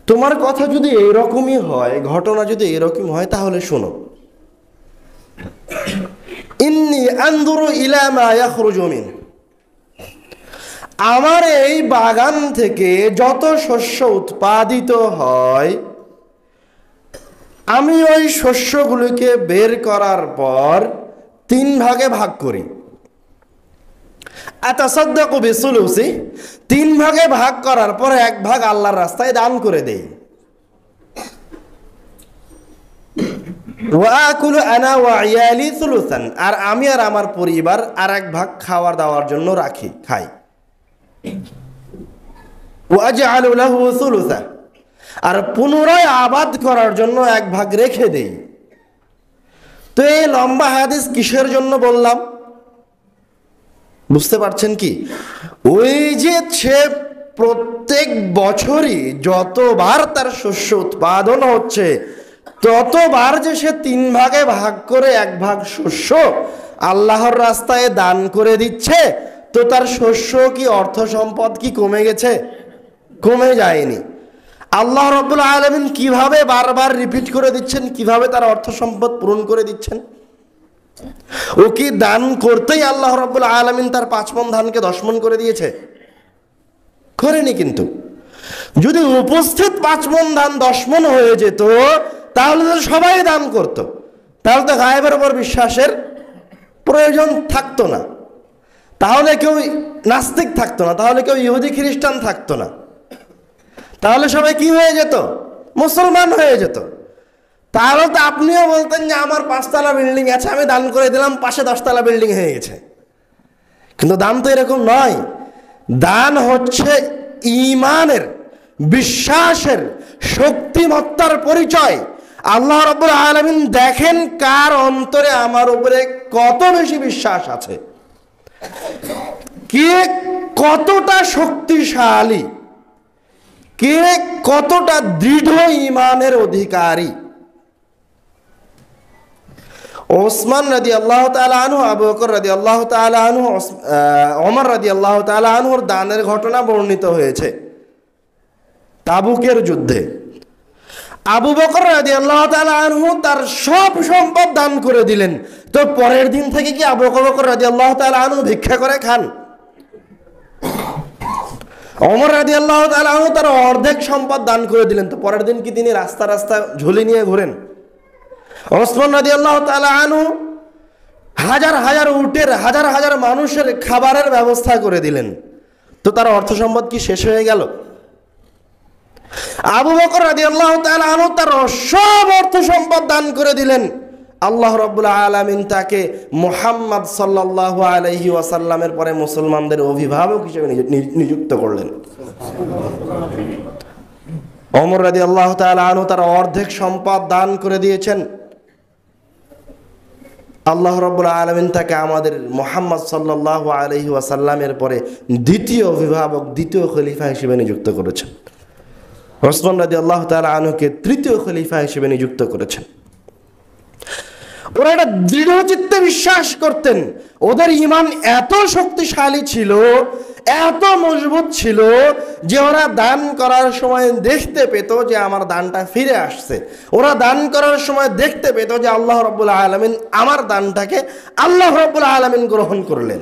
তোমার কথা যদি এইরকমই হয়, ঘটনা যদি এরকম হয়, তাহলে শোনো, ইন্নী আনজুরু ইলা মা ইয়াখরুজু মিন, আমার এই বাগান থেকে যত শস্য উৎপাদিত হয় আমি ওই শস্যগুলোকে বের করার পর 3 ভাগে ভাগ করি। আতাসাদ্দাকু বিসুলুসি, 3 ভাগে ভাগ করার পর 1 ভাগ আল্লাহর রাস্তায় দান করে দেই। ওয়া আকুলু আনা ওয়া ইয়ালি সুলুসান, আর আমি আর আমার পরিবার আর 1 ভাগ খাওয়ার দাওয়ার জন্য খাই। ওয়া আজআলু লাহু সুলুসা, আর পুনরায় আবাদ করার জন্য 1 ভাগ রেখে দেই। তো এই লম্বা হাদিস কিসের জন্য বললাম বুঝতে পারছেন কি? ওই যে সে প্রত্যেক বছরই যতবার তার শস্য উৎপাদন হচ্ছে ততবার যে সে 3 ভাগে ভাগ করে 1 ভাগ শস্য আল্লাহর রাস্তায় দান করে দিচ্ছে, তো তার শস্য কি অর্থ সম্পদ কি কমে গেছে? কমে যায়নি। আল্লাহ রাব্বুল আলামিন কিভাবে বারবার রিপিট করে দিচ্ছেন, কিভাবে তার অর্থ সম্পদ পূরণ করে দিচ্ছেন? ও কি দান করতেই আল্লাহ রাব্বুল আলামিন তার 5 মণ ধানকে 10 মণ করে দিয়েছে? করেনি। কিন্তু যদি উপস্থিত 5 মণ ধান 10 মণ হয়ে যেত তাহলে তো সবাই দান করত, তাহলে তো গায়েবের উপর বিশ্বাসের প্রয়োজন থাকতো না, তাহলে কেউ নাস্তিক থাকতো না, তাহলে কেউ ইহুদি খ্রিস্টান থাকতো না, তাহলে সবাই কি হয়ে যেত? মুসলমান হয়ে যেত। তাহলে তো আপনিও বলতেন যে আমার 5 তলা বিল্ডিং আছে, আমি দান করে দিলাম, পাশে 10 তলা বিল্ডিং হয়ে গেছে। কিন্তু দান তো এরকম নয়। দান হচ্ছে ঈমানের, বিশ্বাসের, শক্তিমত্তার পরিচয়। আল্লাহ রাব্বুল আলামিন দেখেন কার অন্তরে আমার উপরে কত বেশি বিশ্বাস আছে, কে কতটা শক্তিশালী, কে কতটা দৃঢ় ঈমানের অধিকারী। ওসমান রাদিয়াল্লাহু তাআলা আনহু, আবু বকর রাদিয়াল্লাহু তাআলা আনহু, ওমর রাদিয়াল্লাহু তাআলা আনহুর দানের ঘটনা বর্ণিত হয়েছে তাবুকের যুদ্ধে। আবু বকর রাদিয়াল্লাহু তাআলা আনহু তার সব সম্পদ দান করে দিলেন। তো পরের দিন থেকে কি আবু বকর রাদিয়াল্লাহু তাআলা আনহু ভিক্ষা করে খান? ওমর রাদিয়াল্লাহু তাআলা আনহু তার অর্ধেক সম্পদ দান করে দিলেন। তো পরের দিন কি তিনি রাস্তা রাস্তা ঝুলি নিয়ে ঘোরেন? ওসমান রাদিয়াল্লাহু তাআলা আনহু হাজার হাজার উটের, হাজার হাজার মানুষের খাবারের ব্যবস্থা করে দিলেন। তো তার অর্থ সম্পদ কি শেষ হয়ে গেল? আবু বকর রাদিয়াল্লাহু তাআলা আনহু তার সব অর্থ সম্পদ দান করে দিলেন। আল্লাহ রাব্বুল আলামিন তাকে মুহাম্মদ সাল্লাল্লাহু আলাইহি ওয়াসাল্লামের পরে মুসলমানদের অভিভাবক হিসেবে নিযুক্ত করলেন। ওমর রাদিয়াল্লাহু তাআলা আনহু তার অর্ধেক সম্পদ দান করে দিয়েছেন। আল্লাহ রাব্বুল আলামিন তাকে আমাদের মুহাম্মদ সাল্লাল্লাহু আলাইহি ওয়াসাল্লামের পরে দ্বিতীয় অভিভাবক, দ্বিতীয় খলিফা হিসেবে নিযুক্ত করেছেন। ওসমান রাদিয়াল্লাহু তাআলা আনহুকে তৃতীয় খলিফা হিসেবে নিযুক্ত করেছেন। ওরা একটা দৃঢ় চিত্তে বিশ্বাস করতেন। ওদের ঈমান এত শক্তিশালী ছিল, এত মজবুত ছিল যে ওরা দান করার সময় দেখতে পেত যে আমার দানটা ফিরে আসছে। ওরা দান করার সময় দেখতে পেত যে আল্লাহ রাব্বুল আলামিন আমার দানটাকে আল্লাহ রাব্বুল আলামিন গ্রহণ করলেন।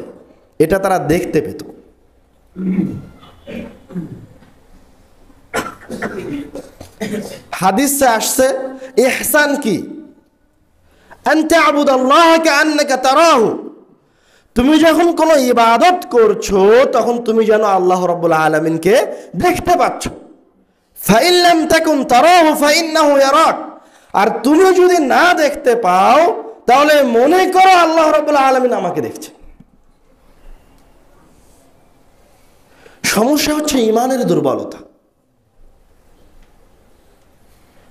এটা তারা দেখতে পেত। হাদিসে আসছে ইহসান কি? আন তা'বুদাল্লাহ কাআন্নাকা তারাহু, তুমি যখন কোনো ইবাদত করছো তখন তুমি যেন আল্লাহ রাব্বুল আলামিনকে দেখতে পাচ্ছ। ফাইন লাম তাকুন তারাহু ফাইন্নাহু ইয়ারাক, আর তুমি যদি না দেখতে পাও তাহলে মনে করো আল্লাহ রাব্বুল আলামিন আমাকে দেখছে। সমস্যা হচ্ছে ঈমানের দুর্বলতা,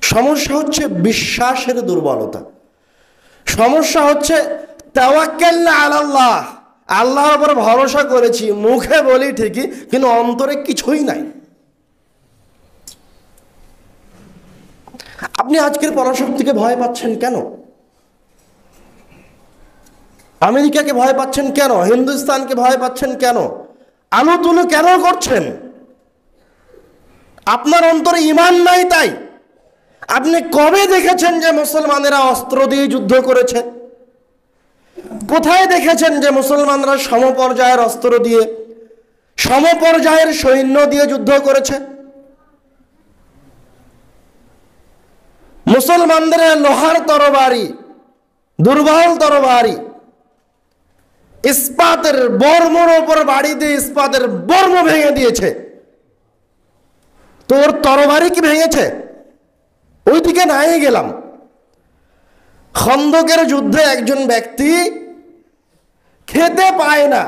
সমস্যা হচ্ছে বিশ্বাসের দুর্বলতা, সমস্যা হচ্ছে তাওয়াক্কালনা আলাল্লাহ, আল্লাহর উপর ভরসা করেছি, মুখে বলি ঠিকই কিন্তু অন্তরে কিছুই নাই। আপনি আজকের পরাশক্তিকে ভয় পাচ্ছেন কেন? আমেরিকাকে ভয় পাচ্ছেন কেন? হিন্দুস্তানকে ভয় পাচ্ছেন কেন? আলুতুলু কেন করছেন? আপনার অন্তরে ঈমান নাই। তাই আপনি কবে দেখেছেন যে মুসলমানেরা অস্ত্র দিয়ে যুদ্ধ করেছে? কোথায় দেখেছেন যে মুসলমানরা সমপর্যায়ের অস্ত্র দিয়ে, সমপর্যায়ের সৈন্য দিয়ে যুদ্ধ করেছে? মুসলমানদের লোহার তরবারি, দুর্বল তরবারি, ইস্পাতের বর্মর ওপর বাড়ি দিয়ে ইস্পাতের বর্ম ভেঙে দিয়েছে। তোর তরবারি কি ভেঙেছে? ওইদিকে নাই গেলাম। খন্দকের যুদ্ধে একজন ব্যক্তি খেতে পায় না,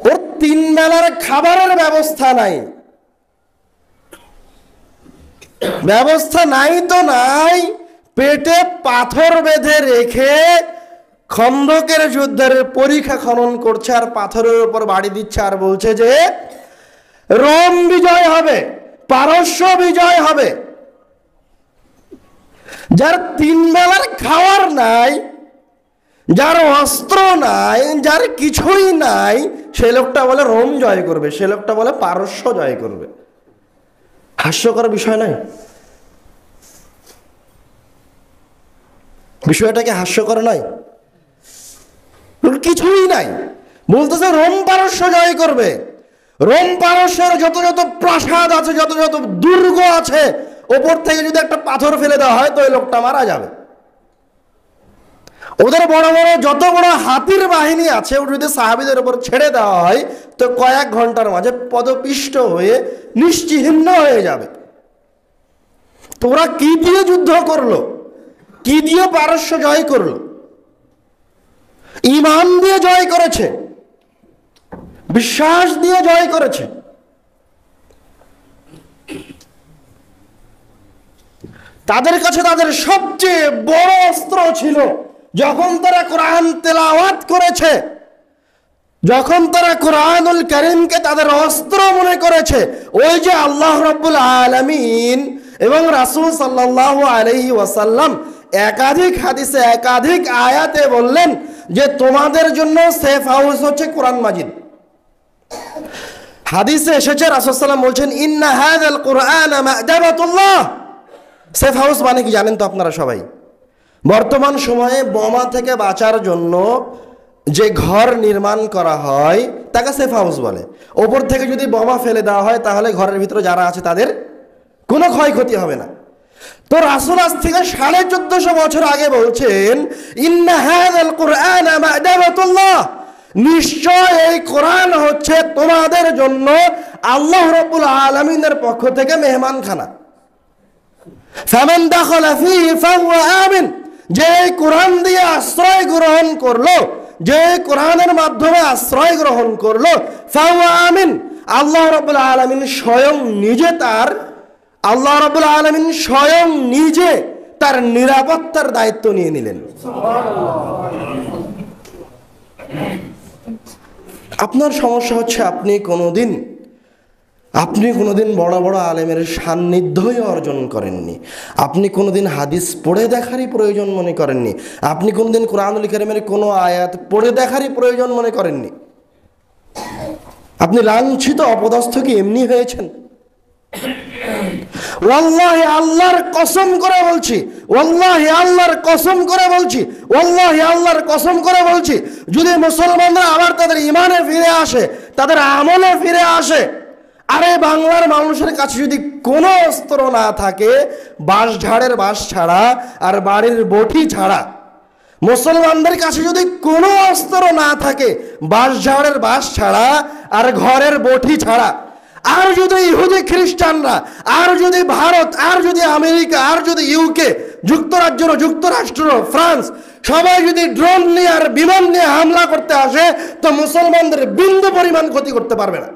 ওর 3 বেলার খাবারের ব্যবস্থা নাই। ব্যবস্থা নাই তো নাই, পেটে পাথর বেঁধে রেখে খন্দকের যুদ্ধের পরীক্ষা খনন করছে আর পাথরের উপর বাড়ি দিচ্ছে আর বলছে যে রোম বিজয় হবে, পারস্য বিজয় হবে। যার 3 বেলার খাওয়ার নাই, যার অস্ত্র নাই, যার কিছুই নাই, সে লোকটা বলে রোম জয় করবে, সে লোকটা বলে পারস্য জয় করবে। হাস্যকর বিষয় নয়? বিষয়টাকে হাস্যকর নয়? কিছুই নাই, বলতেছে রোম পারস্য জয় করবে। রোম পারস্যের যত যত প্রাসাদ আছে, যত যত দুর্গ আছে, ওপর থেকে যদি একটা পাথর ফেলে দেওয়া হয় তো ওই লোকটা মারা যাবে। ওদের বড় বড় যত বড় হাতির বাহিনী আছে, ওটা যদি সাহাবীদের উপর ছেড়ে দেওয়া হয় তো কয়েক ঘন্টার মাঝে পদপিষ্ট হয়ে নিশ্চিহ্ন হয়ে যাবে। তোরা কি দিয়ে যুদ্ধ করলো? কি দিয়ে পারস্য জয় করলো? ঈমান দিয়ে জয় করেছে, বিশ্বাস দিয়ে জয় করেছে। তাদের কাছে তাদের সবচেয়ে বড় অস্ত্র ছিল যখন তারা কোরআন তেলাওয়াত করেছে, যখন তারা কোরআনুল কারীমকে তাদের অস্ত্র মনে করেছে। ওই যে আল্লাহ রাব্বুল আলামিন এবং রাসূল সাল্লাল্লাহু আলাইহি ওয়াসাল্লাম একাধিক হাদিসে একাধিক আয়াতে বললেন যে তোমাদের জন্য সেফ হাউস হচ্ছে কোরআন মাজিদ। হাদিসে এসেছে রাসূল সাল্লাল্লাহু আলাইহি ওয়াসাল্লাম বলছেন ইন্না হাযাল কুরআনা মা'দাবাতুল্লাহ। সেফ হাউস মানে কি জানেন তো আপনারা সবাই? বর্তমান সময়ে বোমা থেকে বাঁচার জন্য যে ঘর নির্মাণ করা হয় তাকে সেফ হাউস বলে। ওপর থেকে যদি বোমা ফেলে দেওয়া হয় তাহলে ঘরের ভিতরে যারা আছে তাদের কোনো ক্ষয়ক্ষতি হবে না। তো রাসূল আজ থেকে 1450 বছর আগে বলছেন ইন্না হাযাল কুরআনা মা'দাবাতুল্লাহ, নিশ্চয় এই কোরআন হচ্ছে তোমাদের জন্য আল্লাহ রাব্বুল আলামিনের পক্ষ থেকে মেহমানখানা। ফামান দাখালা ফীহি ফাহুয়া আমিন, যে কোরআন দিয়ে আশ্রয় গ্রহণ করলো, যে কোরআনের মাধ্যমে আশ্রয় গ্রহণ করলো, ফাহুয়া আমিন, আল্লাহ রাব্বুল আলামিন স্বয়ং নিজে তার নিরাপত্তার দায়িত্ব নিয়ে নিলেন। আপনার সমস্যা হচ্ছে আপনি কোনোদিন বড় বড় আলেমের সান্নিধ্যই অর্জন করেননি, আপনি কোনোদিন হাদিস পড়ে দেখারই প্রয়োজন মনে করেননি, আপনি কোনোদিন কোরআনুল কারীমের কোনো আয়াত পড়ে দেখারই প্রয়োজন মনে করেননি। আপনি লাঞ্ছিত অপদস্থ কি এমনি হয়েছেন? ওয়াল্লাহি আল্লাহর কসম করে বলছি, ওয়াল্লাহি আল্লাহর কসম করে বলছি, ওয়াল্লাহি আল্লাহর কসম করে বলছি, যদি মুসলমানরা আবার তাদের ঈমানে ফিরে আসে, তাদের আমলে ফিরে আসে, আরে বাংলার মানুষের কাছে যদি কোনো অস্ত্র না থাকে, বাঁশঝাড়ের বাঁশ ছাড়া আর বাড়ির বটি ছাড়া, মুসলমানদের কাছে যদি কোনো অস্ত্র না থাকে বাঁশঝাড়ের বাঁশ ছাড়া আর ঘরের বটি ছাড়া, আর যদি ইহুদি খ্রিস্টানরা, আর যদি ভারত, আর যদি আমেরিকা, আর যদি ইউকে, যুক্তরাষ্ট্র, ফ্রান্স, সবাই যদি ড্রোন নিয়ে আর বিমান নিয়ে হামলা করতে আসে তো মুসলমানদের বিন্দু পরিমাণ ক্ষতি করতে পারবে না।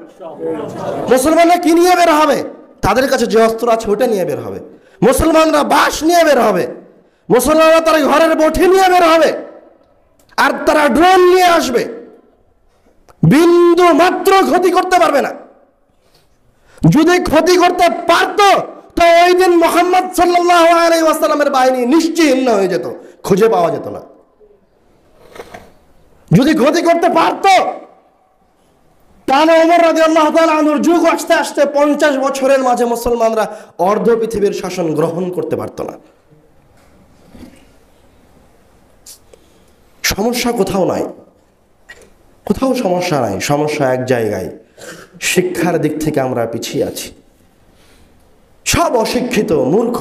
মুসলমানরা কি নিয়ে বের হবে? তাদের কাছে যে অস্ত্র আছে ওটা নিয়ে বের হবে। মুসলমানরা বাঁশ নিয়ে বের হবে, মুসলমানরা তারা ঘরের বটি নিয়ে বের হবে, আর তারা ড্রোন নিয়ে আসবে, বিন্দু মাত্র ক্ষতি করতে পারবে না। যদি ক্ষতি করতে পারত তো ওই দিন মুহাম্মদ সাল্লাল্লাহু আলাইহি ওয়াসাল্লামের বাহিনী নিশ্চিহ্ন হয়ে যেত, খুঁজে পাওয়া যেত না। যদি ক্ষতি করতে পারত তাহলে ওমর রাদিয়াল্লাহু তাআলা আনহুর যুগ আস্তে আস্তে 50 বছরের মাঝে মুসলমানরা অর্ধ পৃথিবীর শাসন গ্রহণ করতে পারত না। সমস্যা কোথাও নাই, কোথাও সমস্যা নাই, সমস্যা এক জায়গায়, শিক্ষার দিক থেকে আমরা পিছিয়ে আছি। সব অশিক্ষিত, মূর্খ,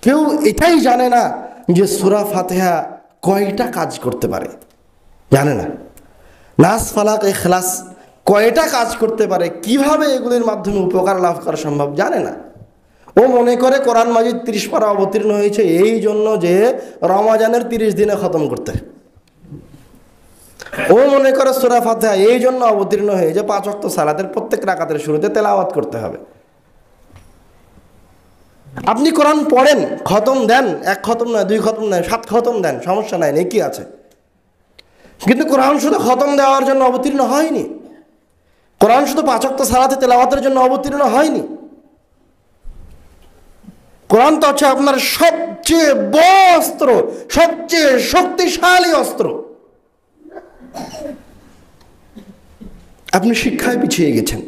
কেউ এটাই জানে না যে সূরা ফাতিহা কয়টা কাজ করতে পারে, জানে না। নাস, ফালাক, ইখলাস কয়টা কাজ করতে পারে, কিভাবে এগুলির মাধ্যমে উপকার লাভ করা সম্ভব জানে না। ও মনে করে কোরআন মাজিদ 30 পারা অবতীর্ণ হয়েছে এই জন্য যে রমাজানের 30 দিনে খতম করতে। ও মনে করে সূরা ফাতিহা এই জন্য অবতীর্ণ হয়ে যে 5 ওয়াক্ত সালাতের প্রত্যেক রাকাতের শুরুতে তেলাওয়াত করতে হবে। আপনি কোরআন পড়েন, খতম দেন, 1 খতম নয়, 2 খতম নয়, 7 খতম দেন, সমস্যা নাই, নেকি আছে। কিন্তু কোরআন শুধু খতম দেওয়ার জন্য অবতীর্ণ হয়নি, কোরআন শুধু 5 ওয়াক্ত সালাতে তেলাওয়াতের জন্য অবতীর্ণ হয়নি। কোরআন তো হচ্ছে আপনার সবচেয়ে বড় অস্ত্র, সবচেয়ে শক্তিশালী অস্ত্র। আপনি শিক্ষায় পিছিয়ে গেছেন।